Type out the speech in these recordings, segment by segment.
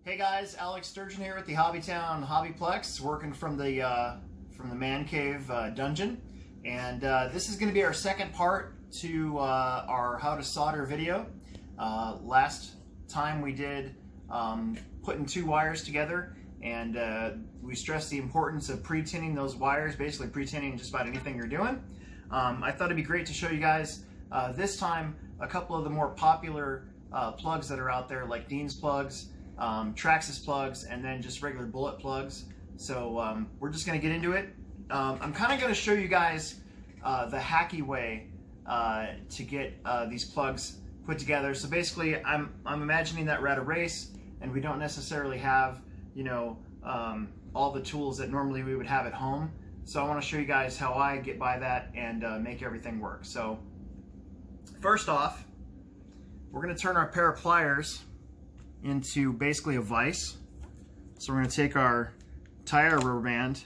Hey guys, Alex Sturgeon here at the HobbyTown HobbyPlex, working from the man cave dungeon, and this is going to be our second part to our how to solder video. Last time we did putting two wires together, and we stressed the importance of pre-tinning those wires, basically pre-tinning just about anything you're doing. I thought it'd be great to show you guys this time a couple of the more popular plugs that are out there, like Dean's plugs, Traxxas plugs, and then just regular bullet plugs. So we're just going to get into it. I'm kind of going to show you guys the hacky way to get these plugs put together. So basically, I'm imagining that we're at a race and we don't necessarily have, you know, all the tools that normally we would have at home. So I want to show you guys how I get by that and make everything work. So first off, we're going to turn our pair of pliers into basically a vise. So we're going to take our tire rubber band.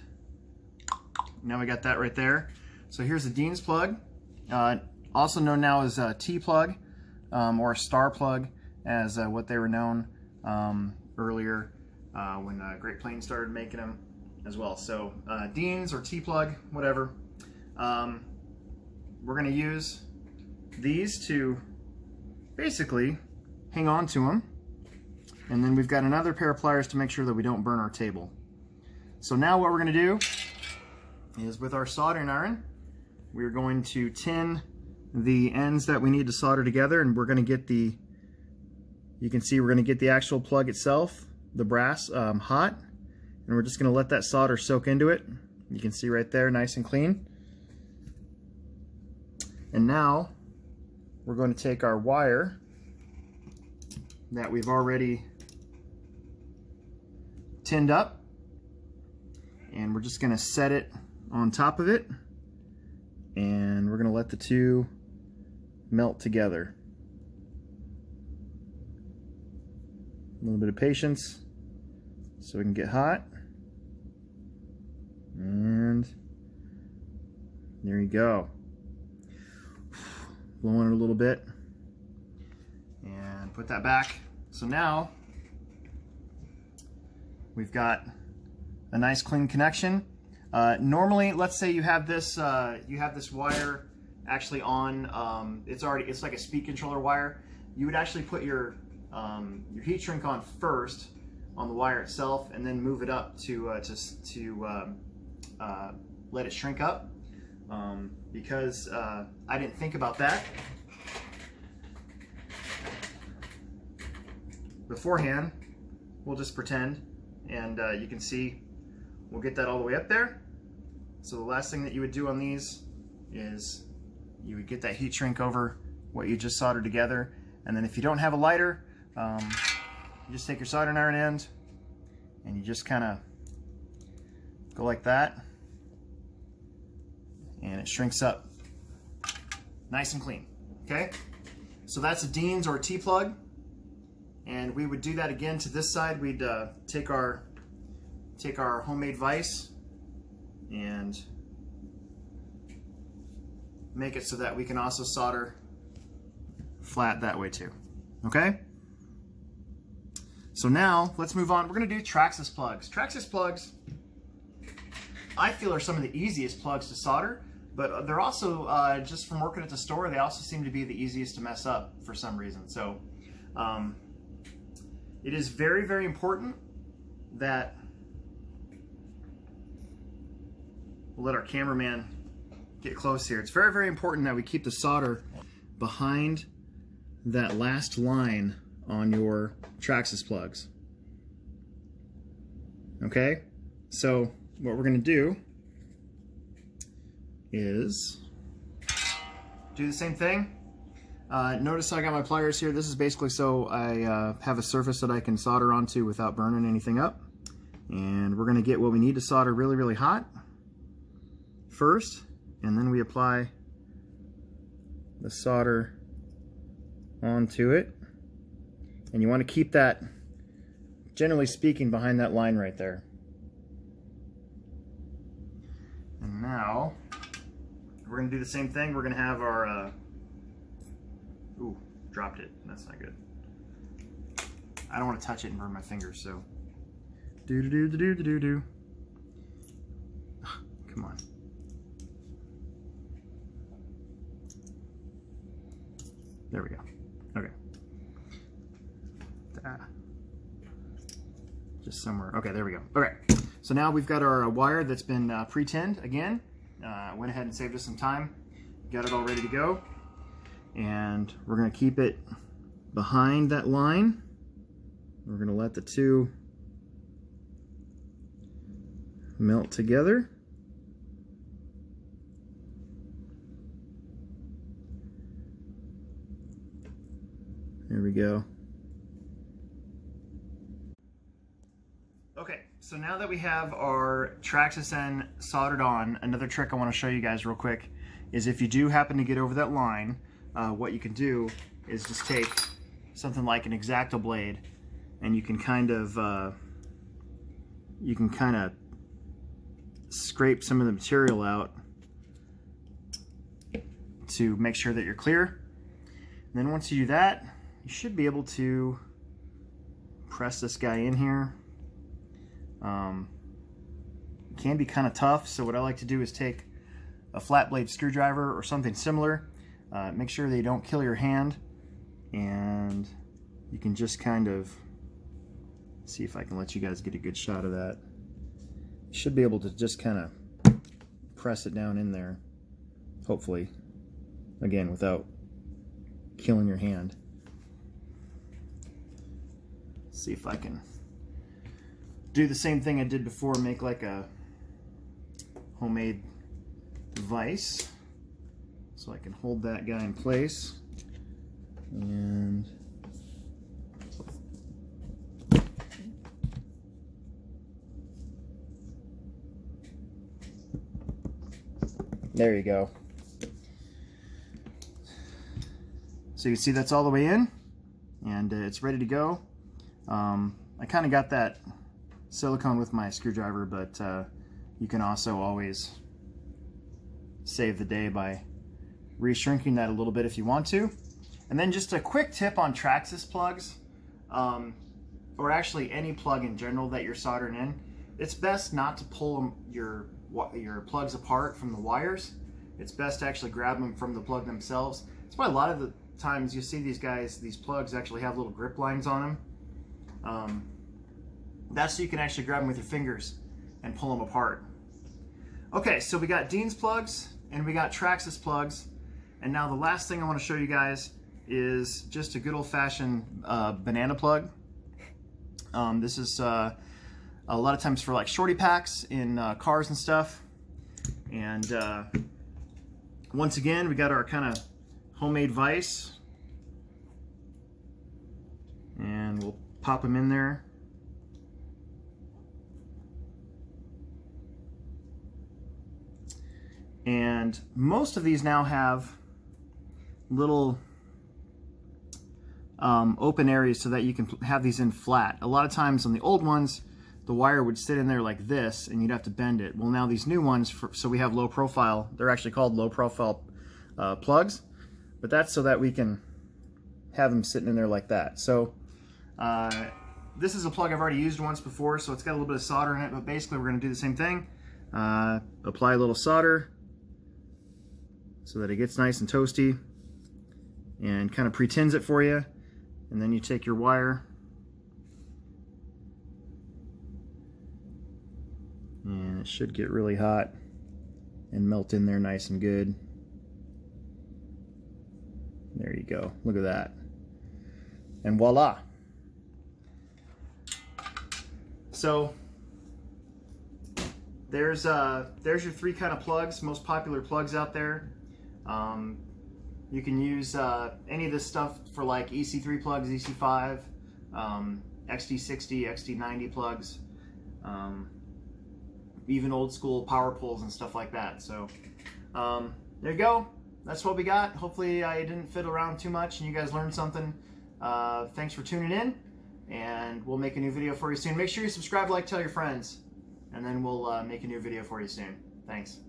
Now we got that right there. So here's the Dean's plug, also known now as a T plug or a star plug, as what they were known earlier when Great Plains started making them as well. So Dean's or T plug, whatever. We're going to use these to basically hang on to them. And then we've got another pair of pliers to make sure that we don't burn our table. So now what we're going to do is, with our soldering iron, we're going to tin the ends that we need to solder together, and we're going to get the, you can see we're going to get the actual plug itself, the brass, hot, and we're just going to let that solder soak into it. You can see right there, nice and clean. And now we're going to take our wire that we've already tinned up, and we're just going to set it on top of it, and we're going to let the two melt together. A little bit of patience so we can get hot, and there you go. Blowing it a little bit and put that back. So now we've got a nice clean connection. Normally, let's say you have this wire actually on. It's like a speed controller wire. You would actually put your heat shrink on first on the wire itself, and then move it up to let it shrink up. Because I didn't think about that beforehand. We'll just pretend, and you can see we'll get that all the way up there. So the last thing that you would do on these is you would get that heat shrink over what you just soldered together, and then if you don't have a lighter, you just take your soldering iron end and you just kind of go like that, and it shrinks up nice and clean. Okay, so that's a Dean's or T plug, and we would do that again to this side. We'd take our homemade vise and make it so that we can also solder flat that way too. Okay, so now let's move on. We're going to do Traxxas plugs. Traxxas plugs, I feel, are some of the easiest plugs to solder, but they're also, just from working at the store, they also seem to be the easiest to mess up for some reason. So it is very, very important that, we'll let our cameraman get close here. It's very, very important that we keep the solder behind that last line on your Traxxas plugs. Okay, so what we're going to do is do the same thing. Notice I got my pliers here. This is basically so I have a surface that I can solder onto without burning anything up. And we're going to get what we need to solder really, really hot first, and then we apply the solder onto it. And you want to keep that, generally speaking, behind that line right there. And now we're going to do the same thing. We're going to have our ooh, dropped it. That's not good. I don't want to touch it and burn my fingers, so. Do. Come on. There we go. Okay. Just somewhere. Okay, there we go. Okay. So now we've got our wire that's been pre-tinned again. Went ahead and saved us some time. Got it all ready to go. And we're going to keep it behind that line. We're going to let the two melt together. There we go. Okay, so now that we have our Traxxas end soldered on, another trick I want to show you guys real quick is if you do happen to get over that line, what you can do is just take something like an X-Acto blade, and you can kind of scrape some of the material out to make sure that you're clear. And then once you do that, you should be able to press this guy in here. It can be kind of tough, so what I like to do is take a flat blade screwdriver or something similar. Make sure they don't kill your hand, and you can just kind of see if I can let you guys get a good shot of that. You should be able to just kind of press it down in there, hopefully, again, without killing your hand. Let's see if I can do the same thing I did before, make like a homemade vise, so I can hold that guy in place. And there you go. So you can see that's all the way in, and it's ready to go. I kind of got that silicone with my screwdriver, but you can also always save the day by re-shrinking that a little bit if you want to. And then just a quick tip on Traxxas plugs, or actually any plug in general that you're soldering in. It's best not to pull your plugs apart from the wires. It's best to actually grab them from the plug themselves. That's why a lot of the times you see these plugs actually have little grip lines on them. That's so you can actually grab them with your fingers and pull them apart. Okay, so we got Dean's plugs and we got Traxxas plugs, and now the last thing I want to show you guys is just a good old-fashioned banana plug. This is a lot of times for like shorty packs in cars and stuff. And once again, we got our kind of homemade vise, and we'll pop them in there. And most of these now have little open areas so that you can have these in flat. A lot of times on the old ones, the wire would sit in there like this and you'd have to bend it. Well, now these new ones, so we have low profile, they're actually called low profile plugs, but that's so that we can have them sitting in there like that. So this is a plug I've already used once before, so it's got a little bit of solder in it, but basically we're going to do the same thing. Apply a little solder so that it gets nice and toasty and kind of pre-tins it for you. And then you take your wire and it should get really hot and melt in there nice and good. There you go. Look at that. And voila. So there's your three kind of plugs, most popular plugs out there. You can use any of this stuff for like EC3 plugs, EC5, XT60, XT90 plugs, even old school power poles and stuff like that. So there you go. That's what we got. Hopefully I didn't fiddle around too much and you guys learned something. Thanks for tuning in, and we'll make a new video for you soon. Make sure you subscribe, like, tell your friends, and then we'll make a new video for you soon. Thanks.